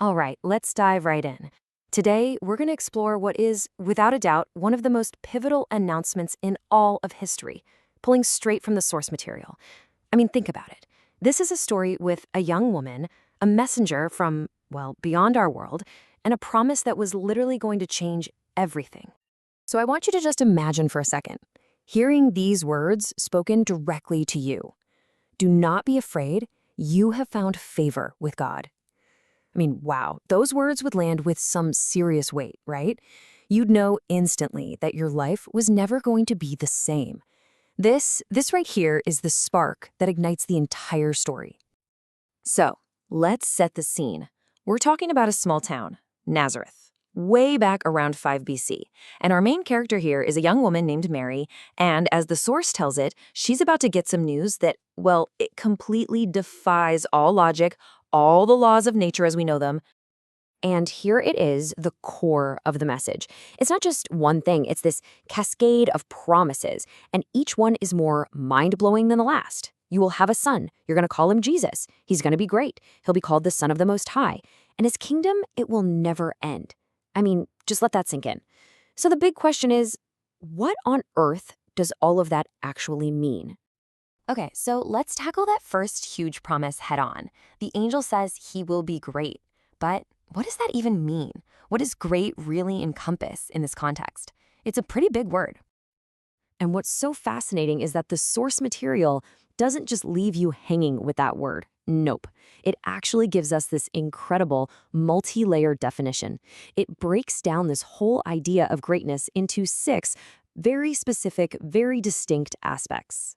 All right, let's dive right in. Today, we're going to explore what is, without a doubt, one of the most pivotal announcements in all of history, pulling straight from the source material. I mean, think about it. This is a story with a young woman, a messenger from, well, beyond our world, and a promise that was literally going to change everything. So I want you to just imagine for a second, hearing these words spoken directly to you. Do not be afraid. You have found favor with God. I mean, wow, those words would land with some serious weight, right? You'd know instantly that your life was never going to be the same. This right here is the spark that ignites the entire story. So, let's set the scene. We're talking about a small town, Nazareth, way back around 5 BC. And our main character here is a young woman named Mary, and as the source tells it, she's about to get some news that, well, it completely defies all logic, all the laws of nature as we know them. And here it is, the core of the message. It's not just one thing, it's this cascade of promises, and each one is more mind-blowing than the last. You will have a son. You're going to call him Jesus. He's going to be great. He'll be called the Son of the Most High. And his kingdom, it will never end. I mean, just let that sink in. So the big question is, what on earth does all of that actually mean? Okay, so let's tackle that first huge promise head on. The angel says he will be great. But what does that even mean? What does great really encompass in this context? It's a pretty big word. And what's so fascinating is that the source material doesn't just leave you hanging with that word. Nope. It actually gives us this incredible multi-layered definition. It breaks down this whole idea of greatness into 6 very specific, very distinct aspects.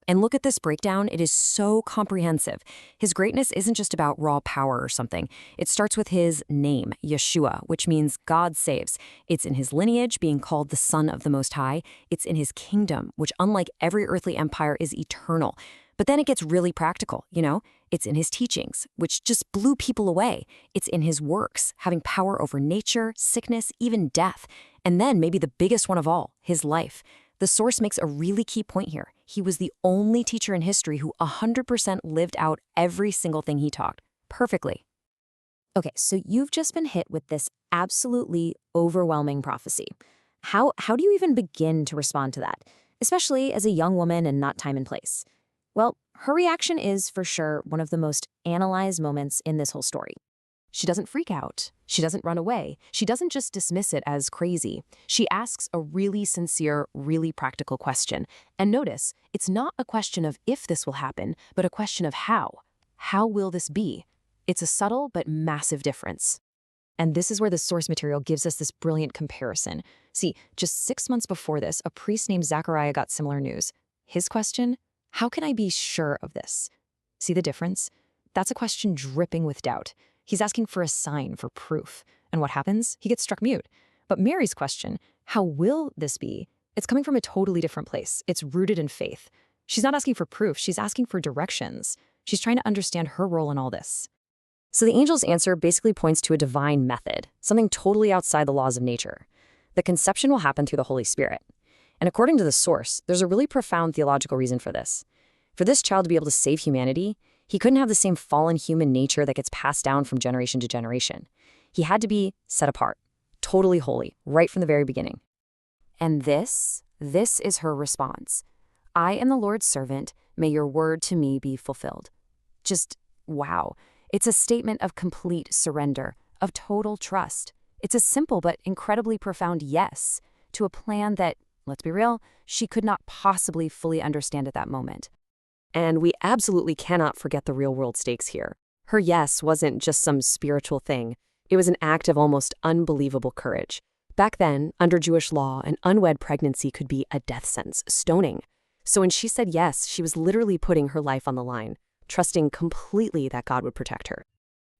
And look at this breakdown, it is so comprehensive. His greatness isn't just about raw power or something. It starts with his name, Yeshua, which means God saves. It's in his lineage, being called the Son of the Most High. It's in his kingdom, which unlike every earthly empire is eternal. But then it gets really practical, you know? It's in his teachings, which just blew people away. It's in his works, having power over nature, sickness, even death. And then maybe the biggest one of all, his life. The source makes a really key point here. He was the only teacher in history who 100% lived out every single thing he taught, perfectly. Okay, so you've just been hit with this absolutely overwhelming prophecy. How do you even begin to respond to that, especially as a young woman and not time and place? Well, her reaction is for sure one of the most analyzed moments in this whole story. She doesn't freak out. She doesn't run away. She doesn't just dismiss it as crazy. She asks a really sincere, really practical question. And notice, it's not a question of if this will happen, but a question of how. How will this be? It's a subtle but massive difference. And this is where the source material gives us this brilliant comparison. See, just 6 months before this, a priest named Zechariah got similar news. His question, how can I be sure of this? See the difference? That's a question dripping with doubt. He's asking for a sign, for proof. And what happens? He gets struck mute. But Mary's question, how will this be? It's coming from a totally different place. It's rooted in faith. She's not asking for proof. She's asking for directions. She's trying to understand her role in all this. So the angel's answer basically points to a divine method, something totally outside the laws of nature. The conception will happen through the Holy Spirit. And according to the source, there's a really profound theological reason for this. For this child to be able to save humanity, he couldn't have the same fallen human nature that gets passed down from generation to generation. He had to be set apart, totally holy, right from the very beginning. And this is her response. I am the Lord's servant. May your word to me be fulfilled. Just, wow. It's a statement of complete surrender, of total trust. It's a simple but incredibly profound yes to a plan that, let's be real, she could not possibly fully understand at that moment. And we absolutely cannot forget the real-world stakes here. Her yes wasn't just some spiritual thing. It was an act of almost unbelievable courage. Back then, under Jewish law, an unwed pregnancy could be a death sentence, stoning. So when she said yes, she was literally putting her life on the line, trusting completely that God would protect her.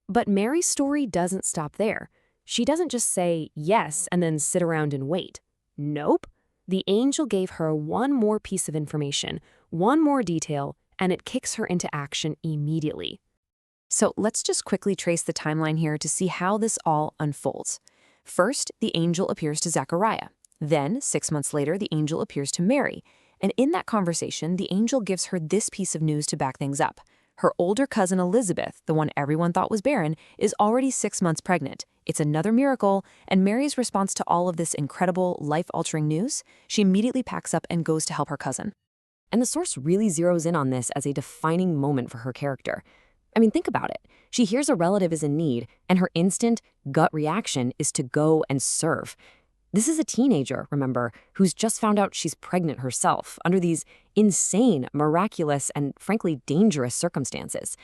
But Mary's story doesn't stop there. She doesn't just say yes and then sit around and wait. Nope. The angel gave her one more piece of information, one more detail, and it kicks her into action immediately. So let's just quickly trace the timeline here to see how this all unfolds. First, the angel appears to Zechariah. Then, 6 months later, the angel appears to Mary. And in that conversation, the angel gives her this piece of news to back things up. Her older cousin Elizabeth, the one everyone thought was barren, is already 6 months pregnant. It's another miracle, and Mary's response to all of this incredible, life-altering news, she immediately packs up and goes to help her cousin. And the source really zeroes in on this as a defining moment for her character. I mean, think about it. She hears a relative is in need, and her instant gut reaction is to go and serve. This is a teenager, remember, who's just found out she's pregnant herself under these insane, miraculous, and frankly dangerous circumstances.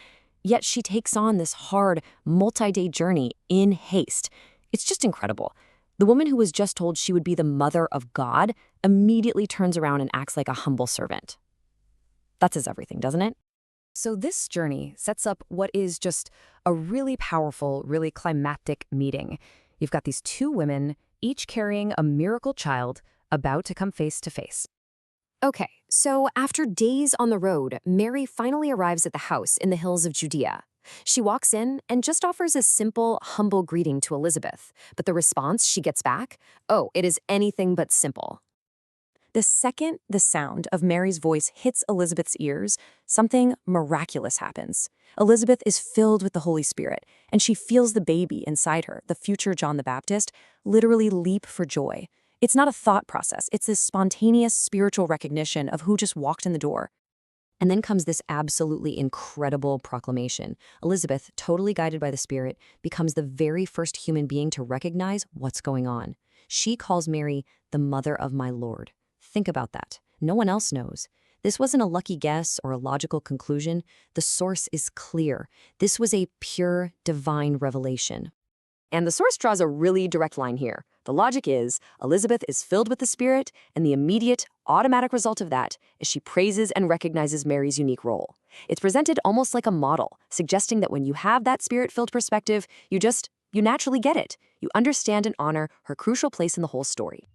Yet she takes on this hard, multi-day journey in haste. It's just incredible. The woman who was just told she would be the mother of God immediately turns around and acts like a humble servant. That says everything, doesn't it? So this journey sets up what is just a really powerful, really climactic meeting. You've got these two women, each carrying a miracle child, about to come face to face. Okay, so after days on the road, Mary finally arrives at the house in the hills of Judea. She walks in and just offers a simple, humble greeting to Elizabeth, but the response she gets back, oh, it is anything but simple. The second the sound of Mary's voice hits Elizabeth's ears, something miraculous happens. Elizabeth is filled with the Holy Spirit, and she feels the baby inside her, the future John the Baptist, literally leap for joy. It's not a thought process, it's this spontaneous spiritual recognition of who just walked in the door. And then comes this absolutely incredible proclamation. Elizabeth, totally guided by the Spirit, becomes the very first human being to recognize what's going on. She calls Mary the mother of my Lord. Think about that. No one else knows. This wasn't a lucky guess or a logical conclusion. The source is clear. This was a pure divine revelation. And the source draws a really direct line here. The logic is Elizabeth is filled with the Spirit, and the immediate, automatic result of that is she praises and recognizes Mary's unique role. It's presented almost like a model, suggesting that when you have that Spirit-filled perspective, you naturally get it. You understand and honor her crucial place in the whole story.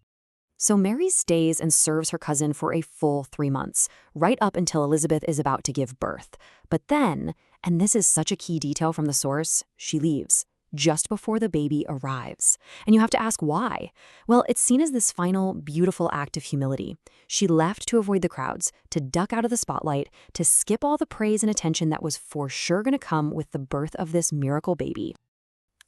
So Mary stays and serves her cousin for a full 3 months, right up until Elizabeth is about to give birth. But then, and this is such a key detail from the source, she leaves just before the baby arrives. And you have to ask why. Well, it's seen as this final, beautiful act of humility. She left to avoid the crowds, to duck out of the spotlight, to skip all the praise and attention that was for sure going to come with the birth of this miracle baby.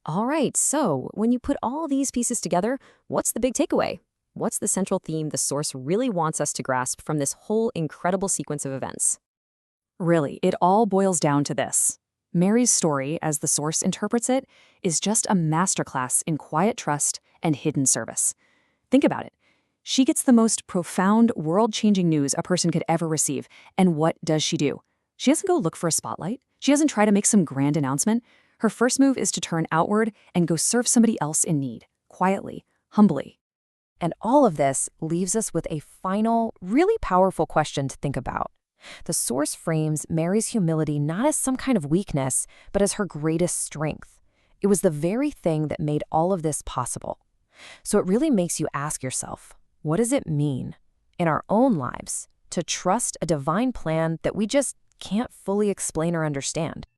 All right, so when you put all these pieces together, what's the big takeaway? What's the central theme the source really wants us to grasp from this whole incredible sequence of events? Really, it all boils down to this. Mary's story, as the source interprets it, is just a masterclass in quiet trust and hidden service. Think about it. She gets the most profound, world-changing news a person could ever receive, and what does she do? She doesn't go look for a spotlight. She doesn't try to make some grand announcement. Her first move is to turn outward and go serve somebody else in need, quietly, humbly. And all of this leaves us with a final, really powerful question to think about. The source frames Mary's humility not as some kind of weakness, but as her greatest strength. It was the very thing that made all of this possible. So it really makes you ask yourself, what does it mean in our own lives to trust a divine plan that we just can't fully explain or understand?